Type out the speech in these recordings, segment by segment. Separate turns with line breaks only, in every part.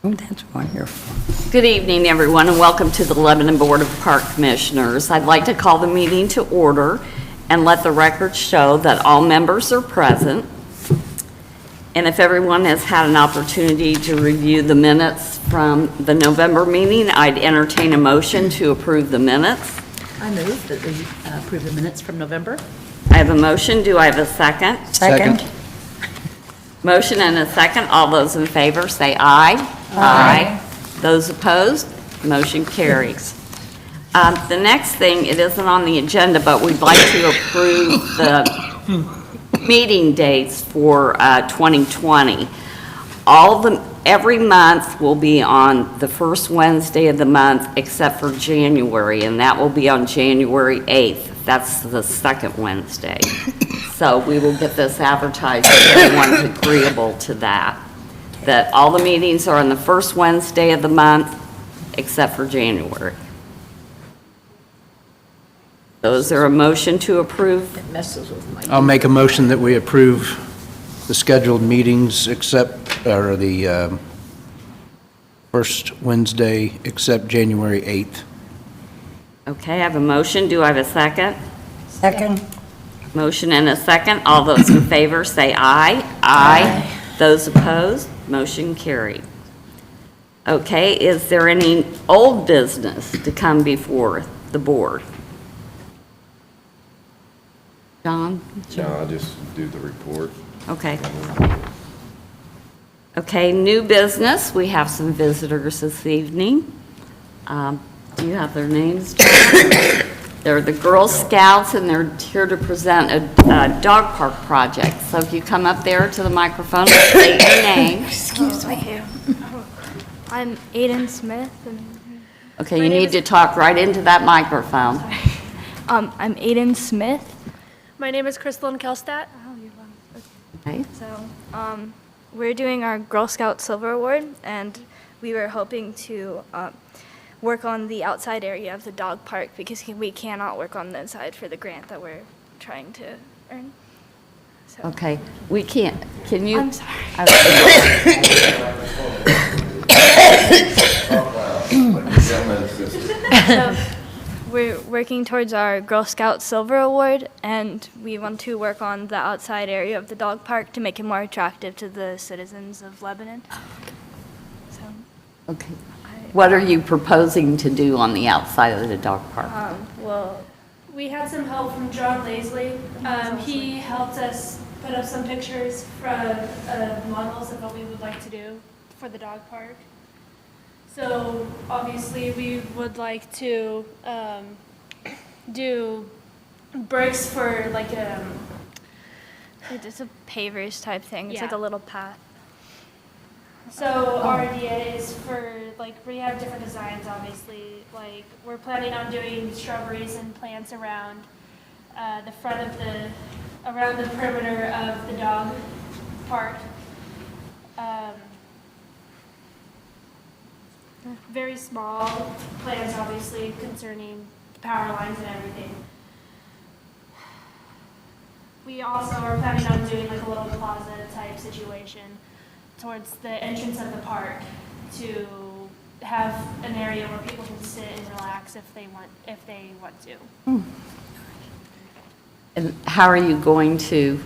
Oh, that's wonderful.
Good evening, everyone, and welcome to the Lebanon Board of Park Commissioners. I'd like to call the meeting to order and let the record show that all members are present. And if everyone has had an opportunity to review the minutes from the November meeting, I'd entertain a motion to approve the minutes.
I move that we approve the minutes from November.
I have a motion. Do I have a second?
Second.
Motion and a second. All those in favor say aye. Aye. Those opposed, motion carries. The next thing, it isn't on the agenda, but we'd like to approve the meeting dates for 2020. Every month will be on the first Wednesday of the month except for January, and that will be on January 8th. That's the second Wednesday. So we will get this advertised if everyone's agreeable to that. That all the meetings are on the first Wednesday of the month except for January. So is there a motion to approve?
It messes with my...
I'll make a motion that we approve the scheduled meetings or the first Wednesday except January 8th.
Okay, I have a motion. Do I have a second?
Second.
Motion and a second. All those in favor say aye. Aye. Those opposed, motion carried. Okay, is there any old business to come before the board? John?
No, I'll just do the report.
Okay. Okay, new business. We have some visitors this evening. Do you have their names, John? They're the Girl Scouts, and they're here to present a dog park project. So if you come up there to the microphone and state your name.
Excuse me. I'm Aiden Smith.
Okay, you need to talk right into that microphone.
I'm Aiden Smith.
My name is Crystal Kelstadt.
Okay.
So, we're doing our Girl Scout Silver Award, and we were hoping to work on the outside area of the dog park because we cannot work on the inside for the grant that we're trying to earn. So,
Okay, we can't, can you?
I'm sorry. So, we're working towards our Girl Scout Silver Award, and we want to work on the outside area of the dog park to make it more attractive to the citizens of Lebanon. So,
Okay. What are you proposing to do on the outside of the dog park?
well,
We had some help from John Laisley. He helped us put up some pictures from models of what we would like to do for the dog park. So obviously we would like to do bricks for like
it's a pavers type thing. It's like
Yeah.
a little path.
So our idea is for, like, we have different designs, obviously. Like, we're planning on doing shrubberies and plants around the front of around the perimeter of the dog park. Very small plans, obviously, concerning power lines and everything. We also are planning on doing like a little plaza type situation towards the entrance of the park to have an area where people can sit and relax if they want to.
And how are you going to,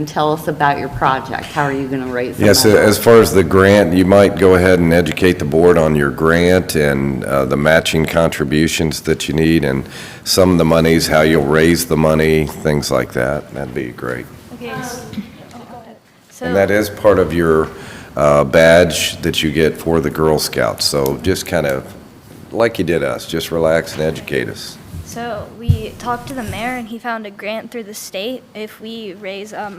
tell us about your project. How are you going to raise the
Yes,
money?
as far as the grant, you might go ahead and educate the board on your grant and the matching contributions that you need, and some of the monies, how you'll raise the money, things like that. That'd be great.
Okay.
Go ahead.
So
And that is part of your badge that you get for the Girl Scouts. So just kind of, like you did us, just relax and educate us.
So we talked to the mayor, and he found a grant through the state. If we raise a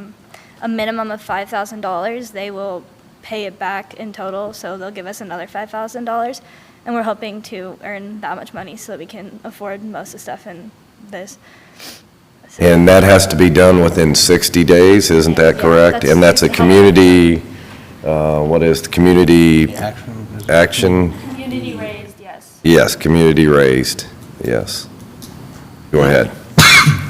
minimum of $5,000, they will pay it back in total. So they'll give us another $5,000, and we're hoping to earn that much money so that we can afford most of the stuff in this. So,
And that has to be done within 60 days, isn't that
Yeah,
correct?
that's
And that's a
60.
community, what is the community action?
Community raised, yes.
Yes, community raised, yes. Go ahead.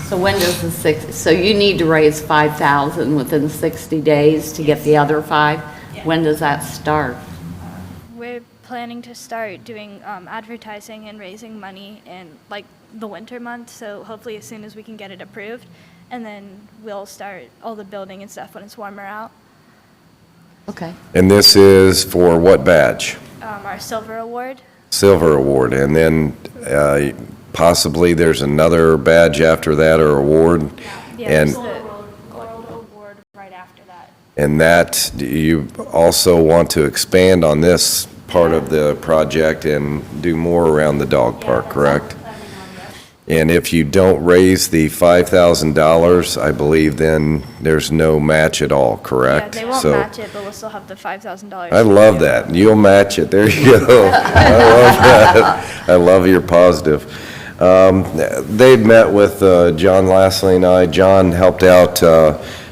So when does so you need to raise 5,000 within 60 days to get the other 5? When does that start?
we're planning to start doing advertising and raising money in like the winter months. So hopefully as soon as we can get it approved, and then we'll start all the building and stuff when it's warmer out.
Okay.
And this is for what badge?
Our silver award.
Silver award, and then possibly there's another badge after that or award?
Yeah,
And-
there's the-
Gold award right after that.
And that, you also want to expand on this part of the project and do more around the dog park, correct? And if you don't raise the $5,000, I believe then there's no match at all, correct?
Yeah, they won't
So-
match it, but we'll still have the $5,000.
I love that. You'll match it. There you go. I love that. I love your positive. They'd met with John Lastly and I. John helped out.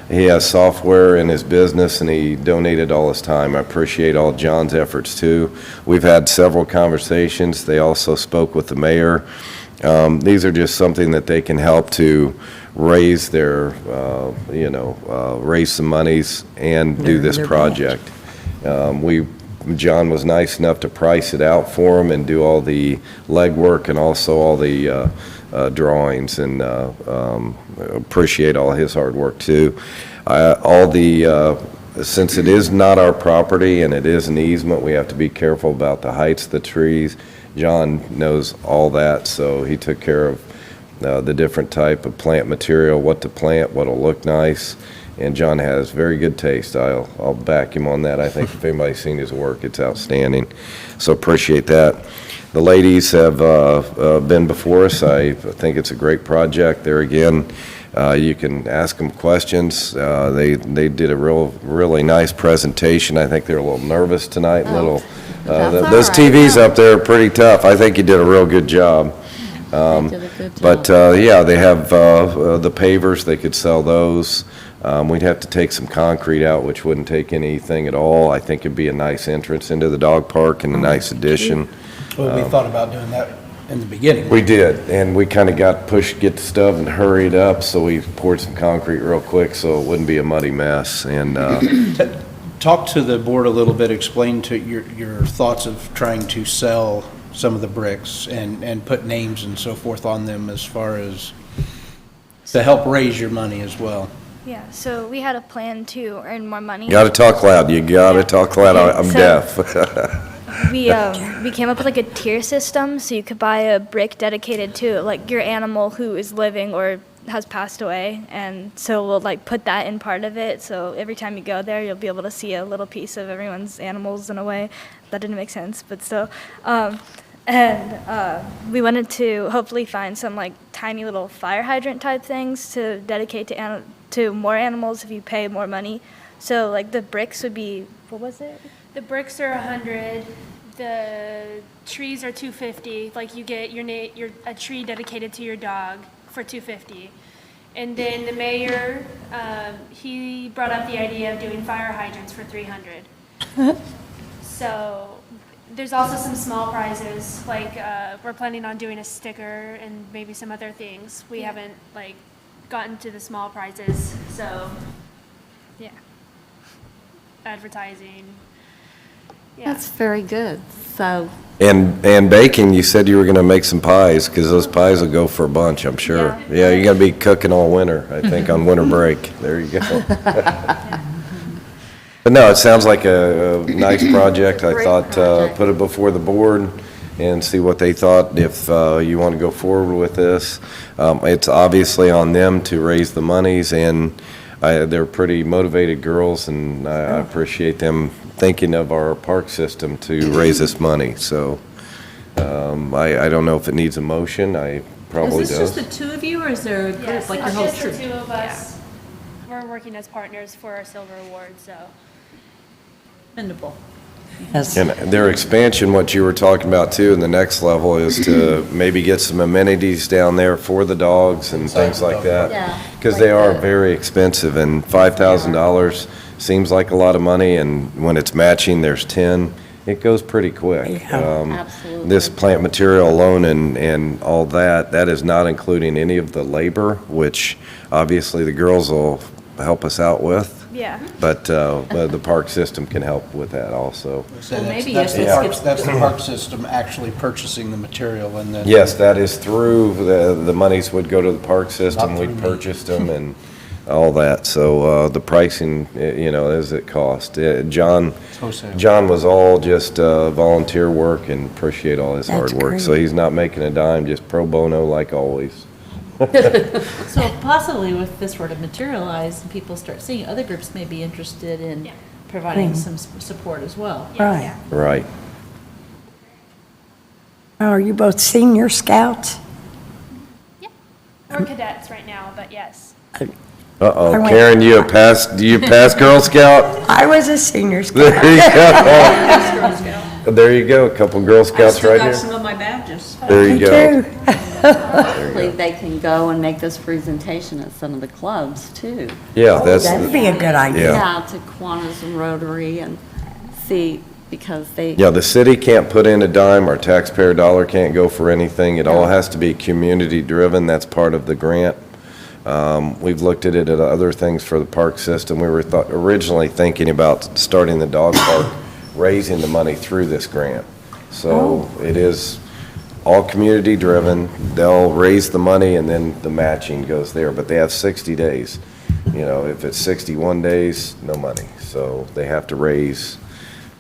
He has software in his business, and he donated all his time. I appreciate all John's efforts, too. We've had several conversations. They also spoke with the mayor. These are just something that they can help to raise their, raise some monies and do this
Their
project. John was nice enough to price it out for him and do all the legwork and also all the drawings, and appreciate all his hard work, too. Since it is not our property and it is an easement, we have to be careful about the heights of the trees. John knows all that, so he took care of the different type of plant material, what to plant, what'll look nice, and John has very good taste. I'll back him on that. I think if anybody's seen his work, it's outstanding, so appreciate that. The ladies have been before us. I think it's a great project. There again, you can ask them questions. They did a really nice presentation. I think they're a little nervous tonight, those TVs up there are pretty tough. I think you did a real good job.
Did a good
But,
job.
yeah, they have the pavers, they could sell those. We'd have to take some concrete out, which wouldn't take anything at all. I think it'd be a nice entrance into the dog park and a nice addition.
Well, we thought about doing that in the beginning.
We did, and we kind of got pushed, get the stuff and hurried up, so we poured some concrete real quick so it wouldn't be a muddy mess. And
Talk to the board a little bit, explain to your thoughts of trying to sell some of the bricks and put names and so forth on them as far as to help raise your money as well.
Yeah, so we had a plan to earn more money.
you got to talk loud, you got to talk loud. I'm
So-
deaf.
We came up with like a tier system, so you could buy a brick dedicated to like your animal who is living or has passed away, and so we'll like put that in part of it. So every time you go there, you'll be able to see a little piece of everyone's animals in a way. That didn't make sense, but still. We wanted to hopefully find some like tiny little fire hydrant type things to dedicate to more animals if you pay more money. So like the bricks would be, what was it?
The bricks are 100, the trees are 250, like you get a tree dedicated to your dog for 250. And then the mayor, he brought up the idea of doing fire hydrants for 300. So there's also some small prizes, like we're planning on doing a sticker and maybe some other things. We haven't like gotten to the small prizes, so
Yeah.
advertising. Yeah.
That's very good. So,
And baking, you said you were going to make some pies, because those pies will go for a bunch, I'm sure.
Yeah.
Yeah, you're going to be cooking all winter, I think, on winter break. There you go. But no, it sounds like a nice project. I
Great
thought,
project.
put it before the board and see what they thought, if you want to go forward with this. It's obviously on them to raise the monies, and they're pretty motivated girls, and I appreciate them thinking of our park system to raise this money. So I don't know if it needs a motion. I probably
Is this
does.
just the two of you, or is there a group,
Yes,
like your
it's
whole
just the
troop?
two of us. We're working as partners for our silver award, so.
Commendable.
Yes.
And their expansion, what you were talking about too, in the next level is to maybe get some amenities down there for the dogs and things like that.
Yeah.
Because they
Like
are
the-
very expensive, and $5,000 seems like a lot of money, and when it's matching, there's 10, it goes pretty quick.
Yeah.
Absolutely.
This plant material alone and all that, that is not including any of the labor, which obviously the girls will help us out with,
Yeah.
but the park system can help with that also.
So
Well,
that's-
maybe
that's
if
the
this
park-
gets-
That's the park system actually purchasing the material and then.
Yes, that is through, the monies would go to the park system,
Not
we'd
through me.
purchase them and all that. So the pricing, is at cost. John was all just volunteer work and appreciate all his hard
That's
work. So
great.
he's not making a dime, just pro bono like always.
So possibly if this were to materialize and people start seeing, it, other groups may be interested in
Yeah.
providing
Mm.
some support as well.
Right.
Right.
Are you both senior scouts?
We're cadets right now, but yes.
I
Uh-oh,
went-
Karen, you have passed, do you pass Girl Scout?
I was a senior scout.
There you go. There you go, a couple Girl Scouts right here.
of my badges.
There you
Me
go.
too.
Hopefully, they can go and make this presentation at some of the clubs, too.
Yeah, that's,
That'd be a good idea.
Yeah.
To Kiwanis and Rotary and see, because they.
yeah, the city can't put in a dime, our taxpayer dollar can't go for anything. It all has to be community-driven, that's part of the grant. We've looked at it at other things for the park system. We were originally thinking about starting the dog park, raising the money through this grant. So it is all community-driven. They'll raise the money and then the matching goes there, but they have 60 days. If it's 61 days, no money. So they have to raise.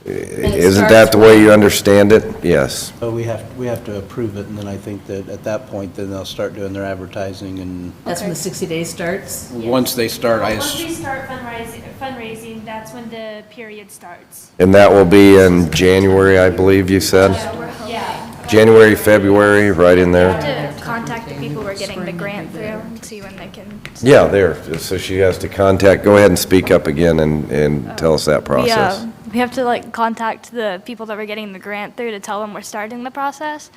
Isn't that the way you understand it? Yes.
But we have to approve it, and then I think that at that point, then they'll start doing their advertising, and
That's when the 60 days starts?
once they start,
Once we start fundraising, that's when the period starts.
And that will be in January, I believe you said?
Yeah.
January, February, right in there?
To contact the people we're getting the grant through and see when they can.
Yeah, there. So she has to contact, go ahead and speak up again and tell us that process.
We have to contact the people that we're getting the grant through to tell them we're starting the process,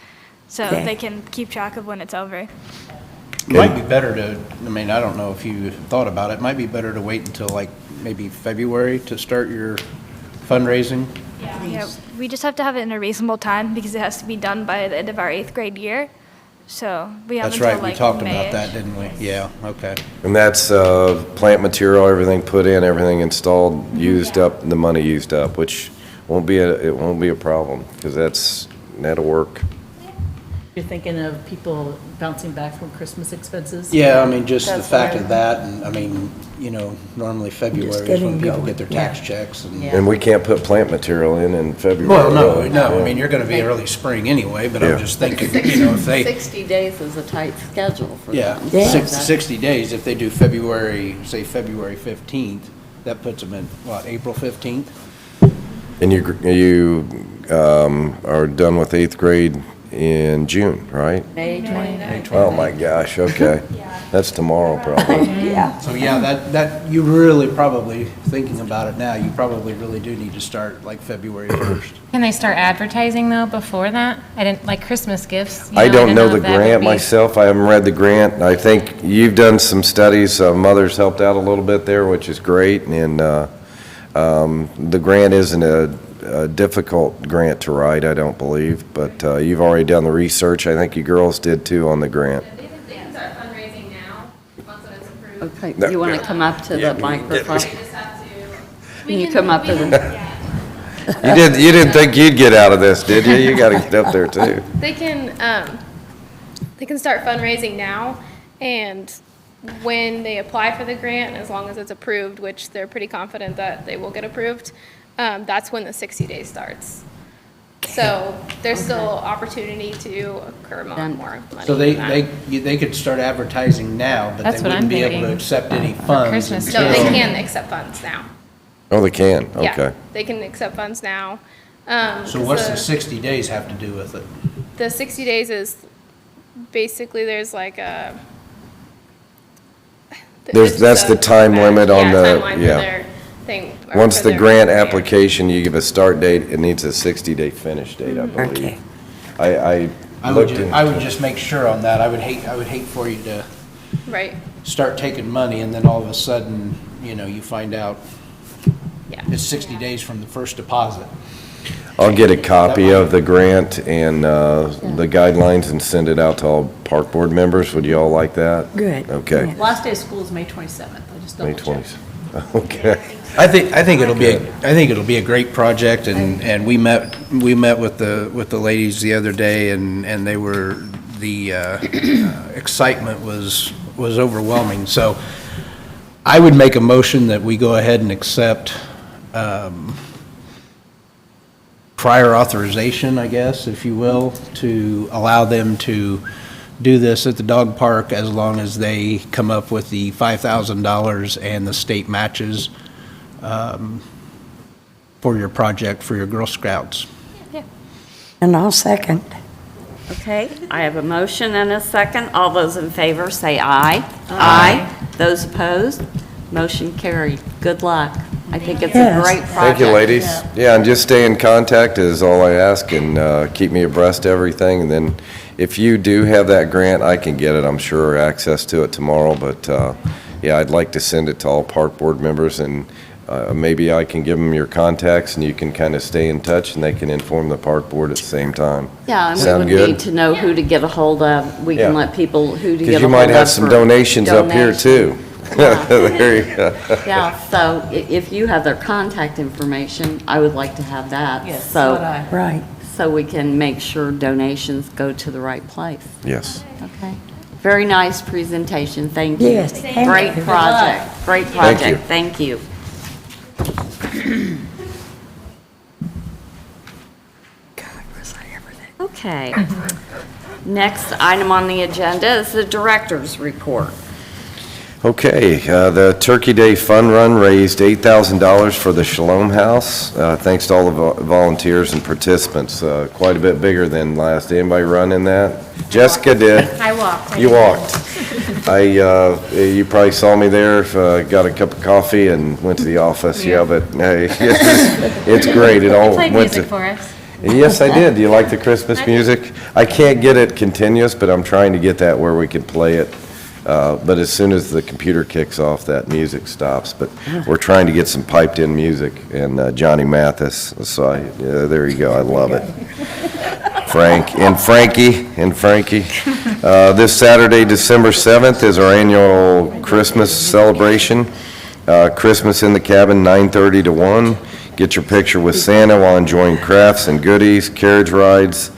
so
Okay.
they can keep track of when it's over.
it might be better to, I don't know if you thought about it, it might be better to wait until maybe February to start your fundraising.
Yeah, we just have to have it in a reasonable time because it has to be done by the end of our 8th grade year. So we have
That's
until
right, we talked about
May-ish.
that, didn't we? Yeah, okay.
And that's plant material, everything put in, everything installed, used up, the money used up, which it won't be a problem, because that'll work.
You're thinking of people bouncing back from Christmas expenses?
Yeah, just the
That's
fact
right.
of that, and normally February is
getting
when people
people-
get their tax checks and.
Yeah.
And we can't put plant material in February.
Well, no,
really.
no,
Yeah.
you're gonna be early spring anyway, but I'm
Yeah.
just thinking, if they,
60 days is a tight schedule for
yeah,
them.
Yeah.
60 days, if they do February 15th, that puts them in, April 15th?
And you are done with 8th grade in June, right?
May 29th.
Oh, my gosh, okay. That's tomorrow, probably.
Yeah.
So, yeah, that, you really probably, thinking about it now, you probably really do need to start February 1st.
Can they start advertising though before that? I didn't, like Christmas gifts.
I don't know the
if that would
grant
be-
myself, I haven't read the grant. I think you've done some studies, others helped out a little bit there, which is great, and the grant isn't a difficult grant to write, I don't believe, but you've already done the research, I think you girls did too on the grant.
They can start fundraising now, once it's approved.
Okay, you want to come up to the microphone?
They just have to,
Can you come up to the,
You didn't think you'd get out of this, did you? You gotta get up there too.
they can start fundraising now, and when they apply for the grant, as long as it's approved, which they're pretty confident that they will get approved, that's when the 60 days starts. So there's still opportunity to accrue more money.
So
than that.
they could start advertising now, but
That's
they
what
wouldn't
I'm
be able to
thinking.
accept any funds
Christmas
until.
No, they can accept funds now.
Oh, they can,
Yeah,
okay.
they can accept funds now.
So what's the 60 days have to do with it?
The 60 days is basically there's like a.
That's the time limit on the-
timeline for
yeah.
their thing. or
Once
for
the
their
grant application, you give a start date, it needs a 60-day finish date, I believe.
Okay.
I
I would,
looked in.
I would just make sure on that. I would hate for you to
Right,
start taking money and then all of a sudden, you find out
yeah.
it's 60 days from the first deposit.
I'll get a copy of the grant and the guidelines and send it out to all park board members. Would you all like that?
Good.
Okay.
Yeah.
Last day of school is May 27th. I just
May
double checked.
20th. Okay.
I think it'll be a great project, and we met with the ladies the other day, and they were, the excitement was overwhelming. So I would make a motion that we go ahead and accept prior authorization, I guess, if you will, to allow them to do this at the dog park as long as they come up with the $5,000 and the state matches for your project, for your Girl Scouts.
And I'll second.
Okay, I have a motion and a second. All those in favor say aye. Aye. Those opposed, motion carried. Good luck. I think it's a
Yes.
great project.
Thank you, ladies. Yeah, and just stay in contact is all I ask, and keep me abreast of everything. And then if you do have that grant, I can get it, I'm sure, access to it tomorrow. But, yeah, I'd like to send it to all park board members, and maybe I can give them your contacts, and you can kind of stay in touch, and they can inform the park board at the same time.
Yeah, and we
Sound
would
good?
need to know who to get a hold of. We can
Yeah.
let people who to get a
Because
hold
you
of.
might have some
for
donations up here,
donations.
too. There you go.
Yeah, so if you have their contact information, I would like to have that.
Yes, so would I.
Right.
So we can make sure donations go to the right place.
Yes.
Okay. Very nice presentation, thank you.
Yes, thank
Great
you.
project, great
Thank you.
project, thank you.
God, was I ever that?
Okay. Next item on the agenda is the director's report.
Okay, the Turkey Day Fun Run raised $8,000 for the Shalom House. Thanks to all the volunteers and participants. Quite a bit bigger than last. Anybody run in that? Jessica did.
I walked.
You walked. You probably saw me there, got a cup of coffee and went to the office. Yeah, but hey, it's great. It all
Played
went
music
to.
for us.
Yes, I did. Do you like the Christmas music? I can't get it continuous, but I'm trying to get that where we could play it. But as soon as the computer kicks off, that music stops. But we're trying to get some piped-in music, and Johnny Mathis, so there you go, I love it. Frankie. This Saturday, December 7th, is our annual Christmas celebration. Christmas in the Cabin, 9:30 to 1. Get your picture with Santa while enjoying crafts and goodies. Carriage rides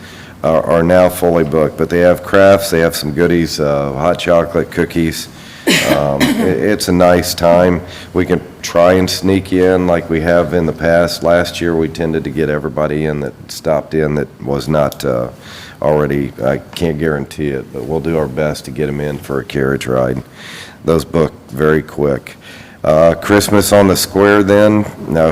are now fully booked, but they have crafts, they have some goodies, hot chocolate, cookies. It's a nice time. We can try and sneak you in like we have in the past. Last year, we tended to get everybody in that stopped in that was not already, I can't guarantee it, but we'll do our best to get them in for a carriage ride. Those book very quick. Christmas on the Square then,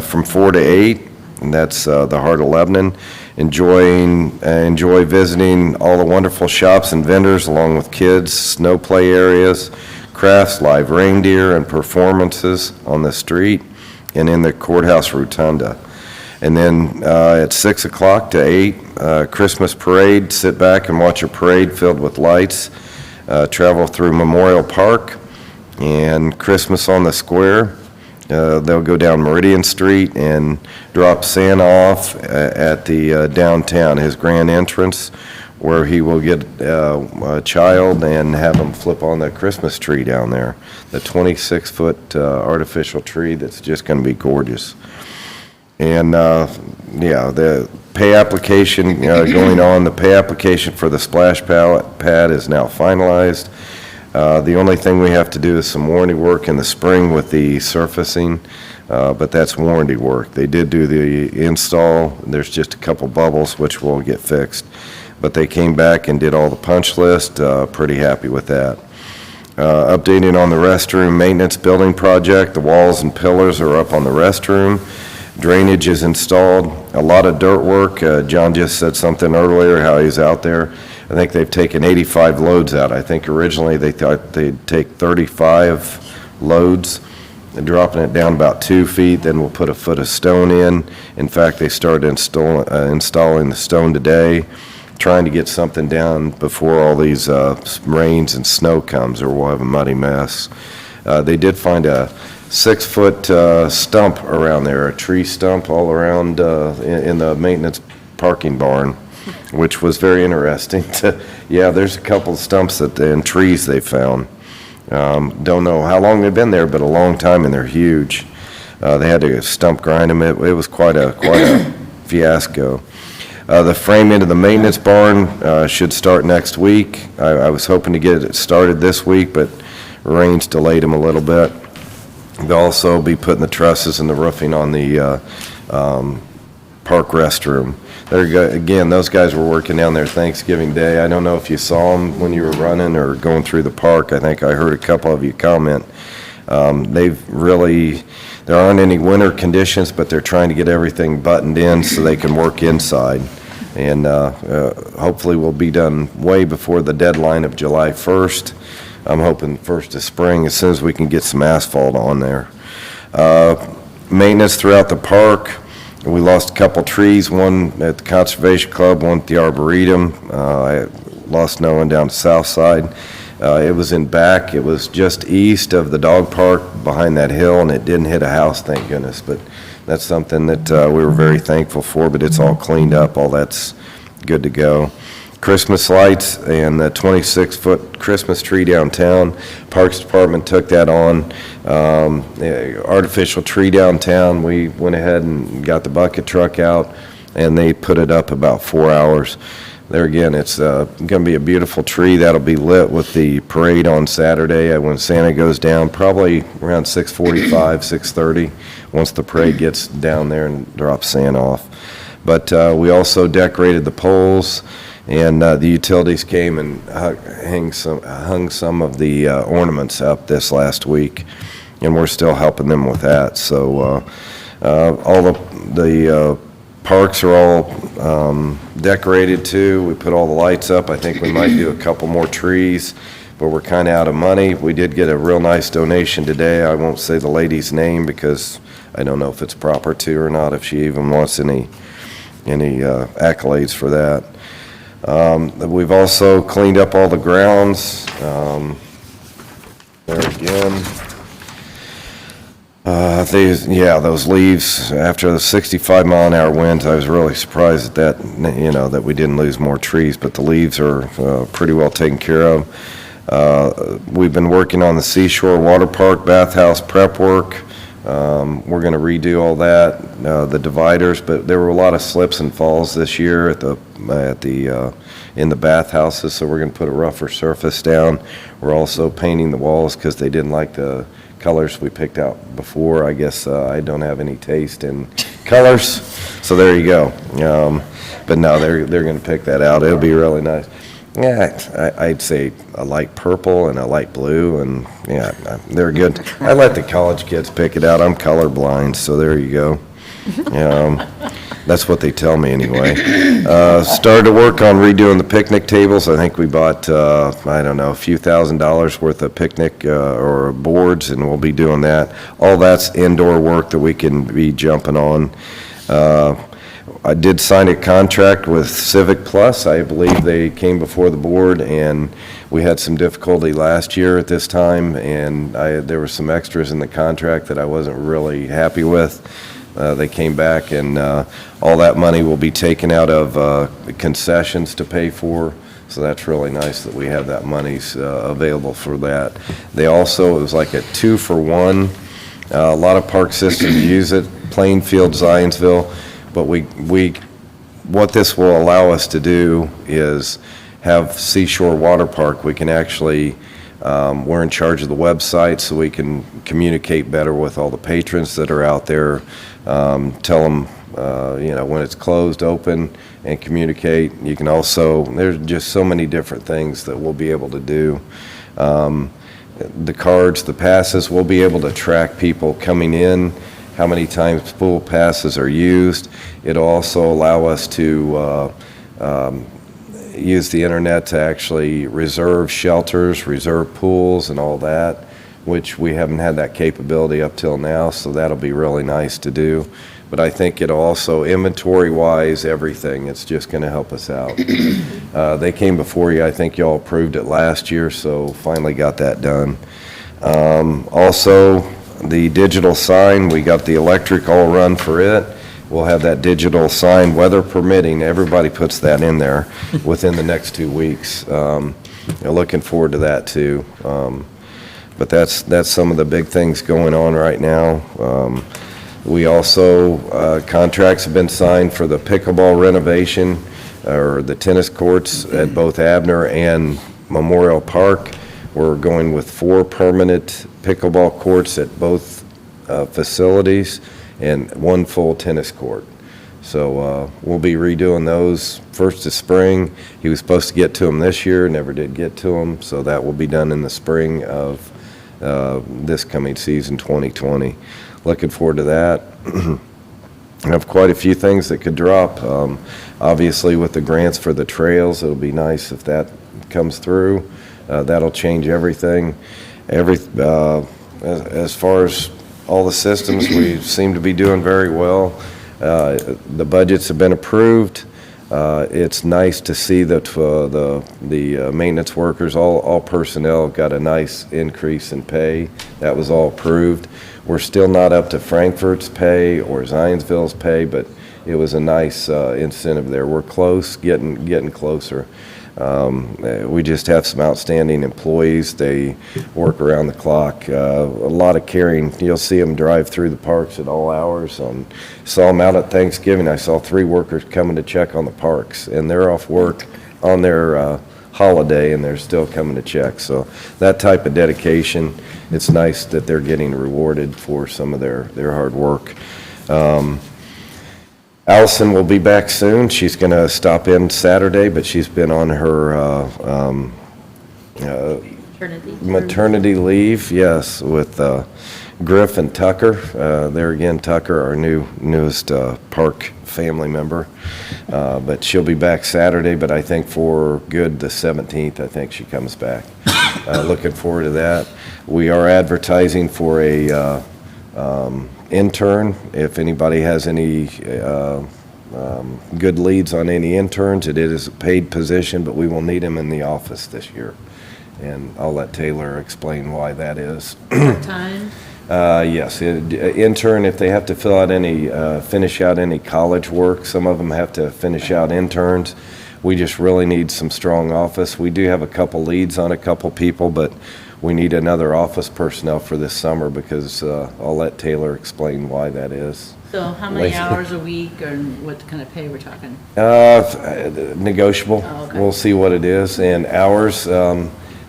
from 4 to 8, and that's the heart of Lebanon. Enjoy visiting all the wonderful shops and vendors along with kids, snow play areas, crafts, live reindeer, and performances on the street and in the courthouse rotunda. And then at 6 o'clock to 8, Christmas parade. Sit back and watch a parade filled with lights. Travel through Memorial Park and Christmas on the Square. They'll go down Meridian Street and drop Santa off at the downtown, his grand entrance, where he will get a child and have him flip on the Christmas tree down there, the 26-foot artificial tree that's just going to be gorgeous. And, yeah, the pay application going on. The pay application for the splash pad is now finalized. The only thing we have to do is some warranty work in the spring with the surfacing, but that's warranty work. They did do the install. There's just a couple bubbles which will get fixed. But they came back and did all the punch list. Pretty happy with that. Updating on the restroom maintenance building project. The walls and pillars are up on the restroom. Drainage is installed. A lot of dirt work. John just said something earlier, how he's out there. I think they've taken 85 loads out. I think originally they thought they'd take 35 loads, and dropping it down about 2 feet, then we'll put a foot of stone in. In fact, they started installing the stone today, trying to get something down before all these rains and snow comes, or we'll have a muddy mess. They did find a 6-foot stump around there, a tree stump all around in the maintenance parking barn, which was very interesting. Yeah, there's a couple of stumps and trees they found. Don't know how long they've been there, but a long time, and they're huge. They had to stump grind them. It was quite a fiasco. The frame into the maintenance barn should start next week. I was hoping to get it started this week, but rains delayed them a little bit. They'll also be putting the trusses and the roofing on the park restroom. Again, those guys were working down there Thanksgiving Day. I don't know if you saw them when you were running or going through the park. I think I heard a couple of you comment. There aren't any winter conditions, but they're trying to get everything buttoned in so they can work inside. And hopefully we'll be done way before the deadline of July 1st. I'm hoping 1st of spring, as soon as we can get some asphalt on there. Maintenance throughout the park. We lost a couple trees, one at the Conservation Club, one at the Arboretum. I lost another one down the south side. It was in back. It was just east of the dog park behind that hill, and it didn't hit a house, thank goodness. But that's something that we were very thankful for, but it's all cleaned up. All that's good to go. Christmas lights and the 26-foot Christmas tree downtown. Parks Department took that on. Artificial tree downtown, we went ahead and got the bucket truck out, and they put it up about 4 hours. There again, it's going to be a beautiful tree that'll be lit with the parade on Saturday when Santa goes down, probably around 6:45, 6:30, once the parade gets down there and drops Santa off. But we also decorated the poles, and the utilities came and hung some of the ornaments up this last week, and we're still helping them with that. So all the parks are all decorated too. We put all the lights up. I think we might do a couple more trees, but we're kind of out of money. We did get a real nice donation today. I won't say the lady's name because I don't know if it's proper to or not, if she even wants any accolades for that. We've also cleaned up all the grounds. There again. Those leaves, after the 65-mile-an-hour winds, I was really surprised at that, that we didn't lose more trees, but the leaves are pretty well taken care of. We've been working on the Seashore Water Park bathhouse prep work. We're going to redo all that, the dividers, but there were a lot of slips and falls this year in the bathhouses, so we're going to put a rougher surface down. We're also painting the walls because they didn't like the colors we picked out before. I guess I don't have any taste in colors, so there you go. But no, they're going to pick that out. It'll be really nice. Yeah, I'd say a light purple and a light blue, and yeah, they're good. I let the college kids pick it out. I'm colorblind, so there you go. That's what they tell me anyway. Started to work on redoing the picnic tables. I think we bought, a few $1,000s worth of picnic or boards, and we'll be doing that. All that's indoor work that we can be jumping on. I did sign a contract with Civic Plus. I believe they came before the board, and we had some difficulty last year at this time, and there were some extras in the contract that I wasn't really happy with. They came back, and all that money will be taken out of concessions to pay for, so that's really nice that we have that money available for that. They also, it was like a 2-for-1. A lot of park systems use it, Plainfield, Zionsville, but what this will allow us to do is have Seashore Water Park. We can actually, we're in charge of the website, so we can communicate better with all the patrons that are out there, tell them, when it's closed, open, and communicate. You can also, there's just so many different things that we'll be able to do. The cards, the passes, we'll be able to track people coming in, how many times pool passes are used. It'll also allow us to use the internet to actually reserve shelters, reserve pools, and all that, which we haven't had that capability up till now, so that'll be really nice to do. But I think it'll also, inventory-wise, everything, it's just going to help us out. They came before you. I think y'all approved it last year, so finally got that done. Also, the digital sign, we got the electric all run for it. We'll have that digital sign, weather permitting, everybody puts that in there within the next 2 weeks. Looking forward to that, too. But that's some of the big things going on right now. We also, contracts have been signed for the pickleball renovation, or the tennis courts at both Abner and Memorial Park. We're going with 4 permanent pickleball courts at both facilities and 1 full tennis court. So we'll be redoing those first of spring. He was supposed to get to them this year, never did get to them, so that will be done in the spring of this coming season, 2020. Looking forward to that. I have quite a few things that could drop. Obviously, with the grants for the trails, it'll be nice if that comes through. That'll change everything. As far as all the systems, we seem to be doing very well. The budgets have been approved. It's nice to see that the maintenance workers, all personnel, got a nice increase in pay. That was all approved. We're still not up to Frankfurt's pay or Zionsville's pay, but it was a nice incentive there. We're close, getting closer. We just have some outstanding employees. They work around the clock. A lot of caring. You'll see them drive through the parks at all hours. Saw them out at Thanksgiving. I saw 3 workers coming to check on the parks, and they're off work on their holiday, and they're still coming to check. So that type of dedication, it's nice that they're getting rewarded for some of their hard work. Allison will be back soon. She's going to stop in Saturday, but she's been on her maternity leave, yes, with Griff and Tucker. There again, Tucker, our newest park family member. But she'll be back Saturday, but I think for good the 17th, I think she comes back. Looking forward to that. We are advertising for a intern. If anybody has any good leads on any interns, it is a paid position, but we will need them in the office this year. And I'll let Taylor explain why that is.
Part-time?
Yes, intern, if they have to finish out any college work, some of them have to finish out interns. We just really need some strong office. We do have a couple leads on a couple people, but we need another office personnel for this summer because I'll let Taylor explain why that is.
So how many hours a week or what kind of pay we're talking?
Negotiable.
Oh, okay.
We'll see what it is. And hours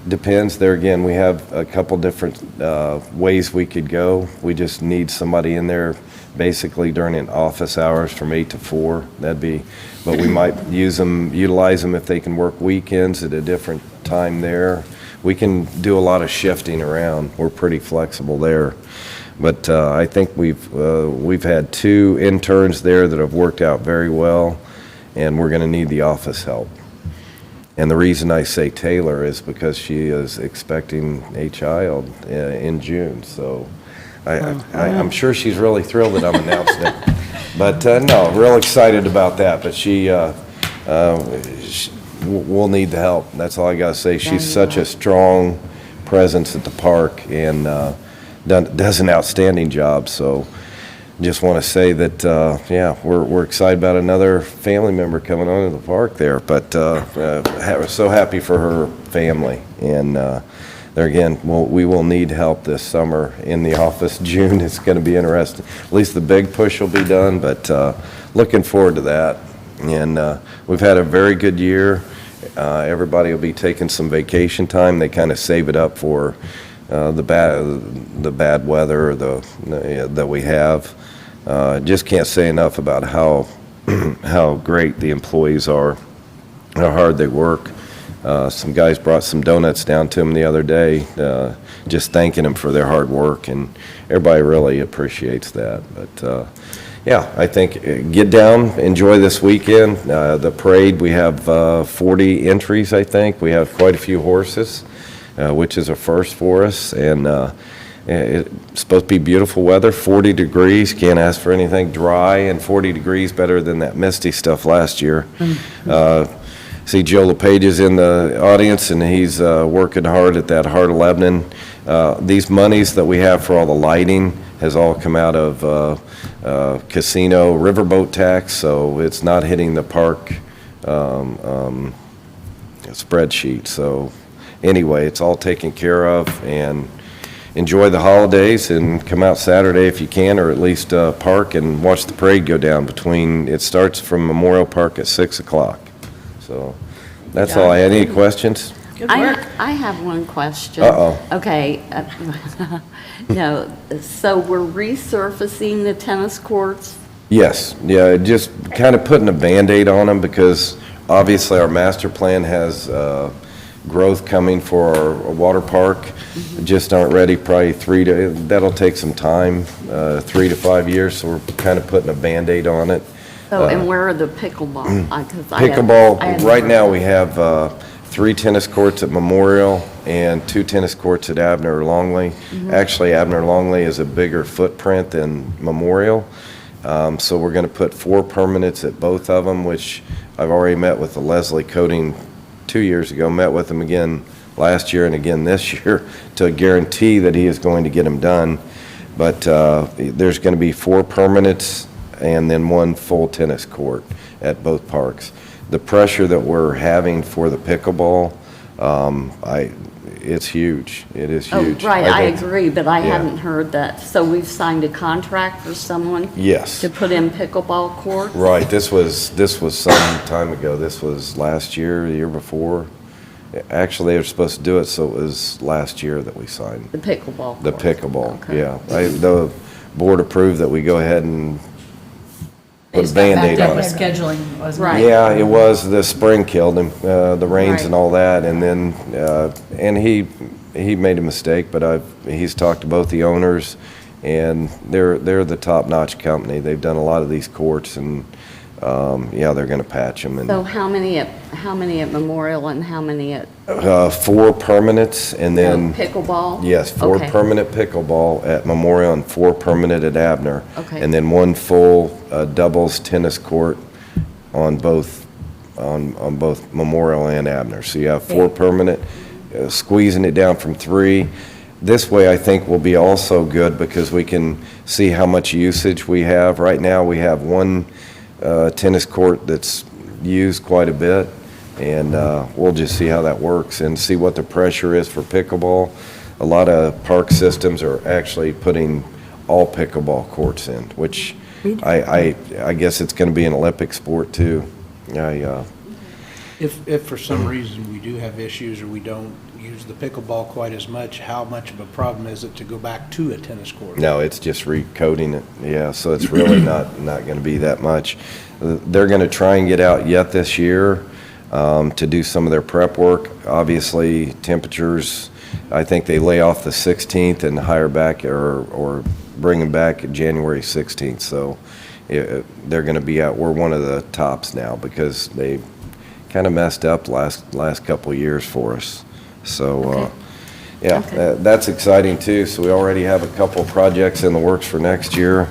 depends. There again, we have a couple different ways we could go. We just need somebody in there basically during office hours from 8 to 4. But we might utilize them if they can work weekends at a different time there. We can do a lot of shifting around. We're pretty flexible there. But I think we've had 2 interns there that have worked out very well, and we're going to need the office help. And the reason I say Taylor is because she is expecting a child in June. So I'm sure she's really thrilled that I'm announcing it. But no, real excited about that. But we'll need the help. That's all I got to say. She's such a strong presence at the park and does an outstanding job. So just want to say that, we're excited about another family member coming onto the park there. But we're so happy for her family. And there again, we will need help this summer in the office. June is going to be interesting. At least the big push will be done, but looking forward to that. And we've had a very good year. Everybody will be taking some vacation time. They kind of save it up for the bad weather that we have. Just can't say enough about how great the employees are, how hard they work. Some guys brought some donuts down to them the other day, just thanking them for their hard work, and everybody really appreciates that. But I think get down, enjoy this weekend. The parade, we have 40 entries, I think. We have quite a few horses, which is a first for us, and it's supposed to be beautiful weather, 40 degrees, can't ask for anything, dry, and 40 degrees better than that misty stuff last year. See Joe LePage is in the audience, and he's working hard at that Heart of Lebanon These monies that we have for all the lighting has all come out of casino riverboat tax, so it's not hitting the park spreadsheet. So anyway, it's all taken care of, and enjoy the holidays and come out Saturday if you can, or at least park and watch the parade go down it starts from Memorial Park at 6 o'clock. So that's all I had. Any questions?
Good work.
I have one question.
Uh-oh.
Okay. No, so we're resurfacing the tennis courts?
Yes, yeah, just kind of putting a Band-Aid on them because obviously our master plan has growth coming for our water park. Just aren't ready, probably that'll take some time, 3 to 5 years, so we're kind of putting a Band-Aid on it.
So, and where are the pickleball?
Pickleball, right now we have 3 tennis courts at Memorial and 2 tennis courts at Abner Longley. Actually, Abner Longley is a bigger footprint than Memorial. So we're going to put 4 permanents at both of them, which I've already met with the Leslie Coating 2 years ago, met with him again last year and again this year to guarantee that he is going to get them done. But there's going to be 4 permanents and then 1 full tennis court at both parks. The pressure that we're having for the pickleball, it's huge. It is huge.
Oh, right, I
think-
agree, but I
yeah.
hadn't heard that. So we've signed a contract for someone
Yes.
to put in pickleball courts?
Right, this was some time ago. This was last year, the year before. Actually, they were supposed to do it, so it was last year that we signed
The pickleball
the
courts.
pickleball.
Okay.
Yeah, the board approved that we go ahead and put a Band-Aid on it.
Scheduling wasn't
Right.
Yeah, it was, the spring killed him, the rains
Right.
and all that, and then, and he made a mistake, but he's talked to both the owners, and they're the top-notch company. They've done a lot of these courts, and, yeah, they're gonna patch them.
So how many at Memorial and how many at
4 permanents, and then,
pickleball?
yes, 4
Okay.
permanent pickleball at Memorial and 4 permanent at Abner.
Okay.
And then 1 full doubles tennis court on both Memorial and Abner. So you have 4 permanent, squeezing it down from 3. This way, I think will be also good because we can see how much usage we have. Right now, we have 1 tennis court that's used quite a bit, and we'll just see how that works and see what the pressure is for pickleball. A lot of park systems are actually putting all pickleball courts in, which I guess it's going to be an Olympic sport too.
If for some reason we do have issues or we don't use the pickleball quite as much, how much of a problem is it to go back to a tennis court?
No, it's just recoding it, yeah, so it's really not going to be that much. They're going to try and get out yet this year to do some of their prep work. Obviously, temperatures, I think they lay off the 16th and hire back or bring them back January 16th, so they're going to be out. We're one of the tops now because they kind of messed up last couple of years for us. So, yeah, that's exciting too. So we already have a couple of projects in the works for next year,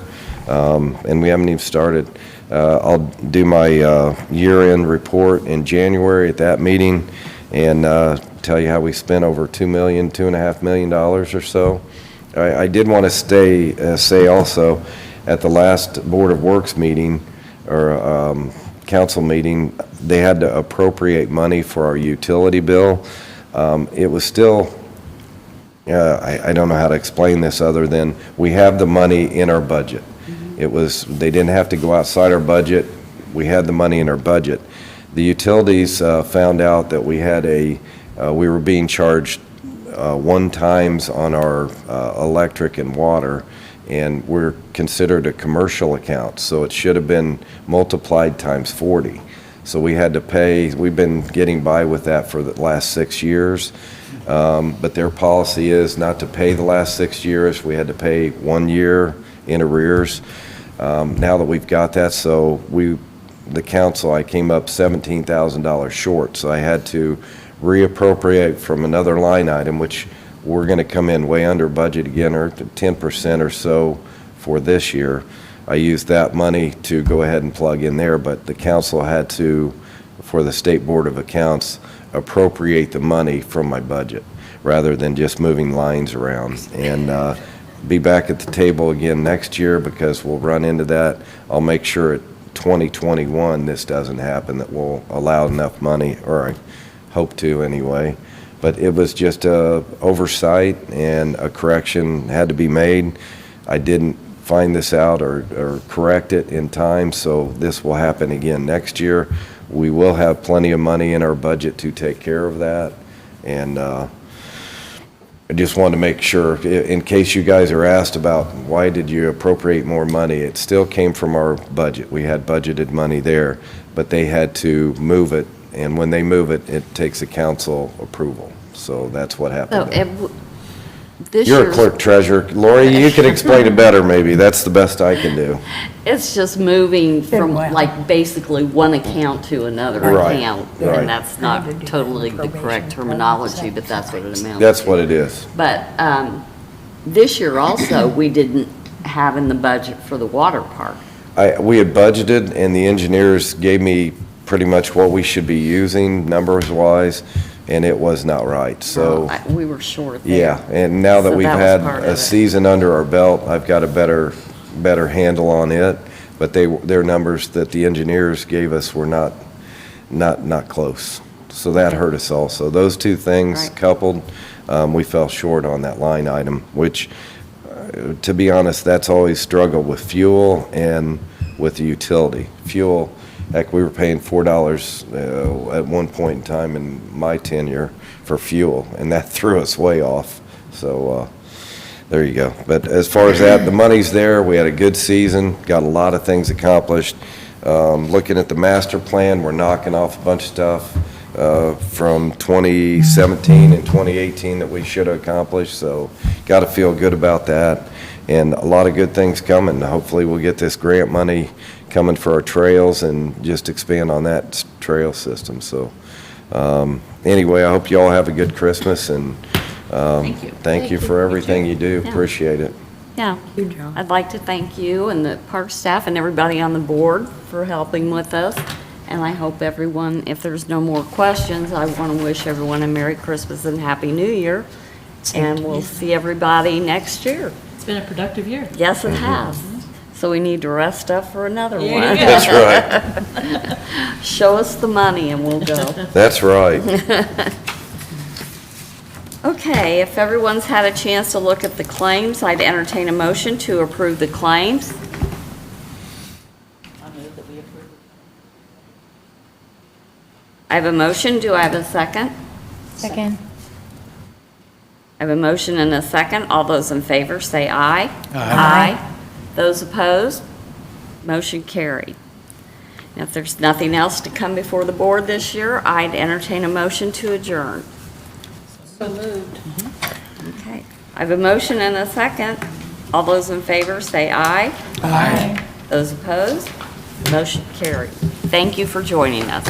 and we haven't even started. I'll do my year-end report in January at that meeting and tell you how we spent over $2.5 million or so. I did want to say also, at the last Board of Works meeting, or council meeting, they had to appropriate money for our utility bill. It was still, I don't know how to explain this other than we have the money in our budget. They didn't have to go outside our budget. We had the money in our budget. The utilities found out that we were being charged 1 times on our electric and water, and we're considered a commercial account, so it should have been multiplied times 40. So we had to pay, we've been getting by with that for the last 6 years, but their policy is not to pay the last 6 years. We had to pay 1 year in arrears. Now that we've got that, so the council, I came up $17,000 short, so I had to reappropriate from another line item, which we're going to come in way under budget again, or 10% or so for this year. I used that money to go ahead and plug in there, but the council had to, for the State Board of Accounts, appropriate the money from my budget. rather than just moving lines around. And be back at the table again next year because we'll run into that. I'll make sure at 2021 this doesn't happen, that we'll allow enough money, or I hope to anyway. But it was just a oversight and a correction had to be made. I didn't find this out or correct it in time, so this will happen again next year. We will have plenty of money in our budget to take care of that. And I just wanted to make sure, in case you guys are asked about why did you appropriate more money, it still came from our budget. We had budgeted money there, but they had to move it, and when they move it, it takes a council approval. So that's what
So
happened there.
this
You're a
year's,
clerk treasurer. Lori, you can explain it better maybe. That's the best I can do.
it's just moving from
well.
like basically one account to another
Right,
account.
right.
And that's not totally the correct terminology, but that's what it amounts to.
That's what it is.
But this year also, we didn't have in the budget for the water park.
We had budgeted, and the engineers gave me pretty much what we should be using, numbers-wise, and it was not right, so,
We were short there.
yeah. And now that
So
we've
that was
had
part of
a
it.
season under our belt, I've got a better handle on it, but their numbers that the engineers gave us were not close. So that hurt us also. Those two things
Right.
coupled, we fell short on that line item, which, to be honest, that's always struggled with fuel and with the utility. Fuel, heck, we were paying $4 at one point in time in my tenure for fuel, and that threw us way off. So there you go. But as far as that, the money's there. We had a good season, got a lot of things accomplished. Looking at the master plan, we're knocking off a bunch of stuff from 2017 and 2018 that we should have accomplished, so got to feel good about that. And a lot of good things coming. Hopefully we'll get this grant money coming for our trails and just expand on that trail system. So anyway, I hope you all have a good Christmas, and
Thank you.
thank you for everything you do.
Yeah.
Appreciate it.
Yeah.
Good job.
I'd like to thank you and the park staff and everybody on the board for helping with us. And I hope everyone, if there's no more questions, I want to wish everyone a Merry Christmas and Happy New Year. And we'll see everybody next year.
It's been a productive year.
Yes, it has. So we need to rest up for another
There
one.
you go.
That's right.
Show us the money and we'll go.
That's right.
Okay, if everyone's had a chance to look at the claims, I'd entertain a motion to approve the claims. I have a motion. Do I have a second?
Second.
I have a motion and a second. All those in favor, say aye. Aye. Those opposed? Motion carried. Now, if there's nothing else to come before the board this year, I'd entertain a motion to adjourn.
So moved.
Okay. I have a motion and a second. All those in favor, say aye. Aye. Those opposed? Motion carried. Thank you for joining us.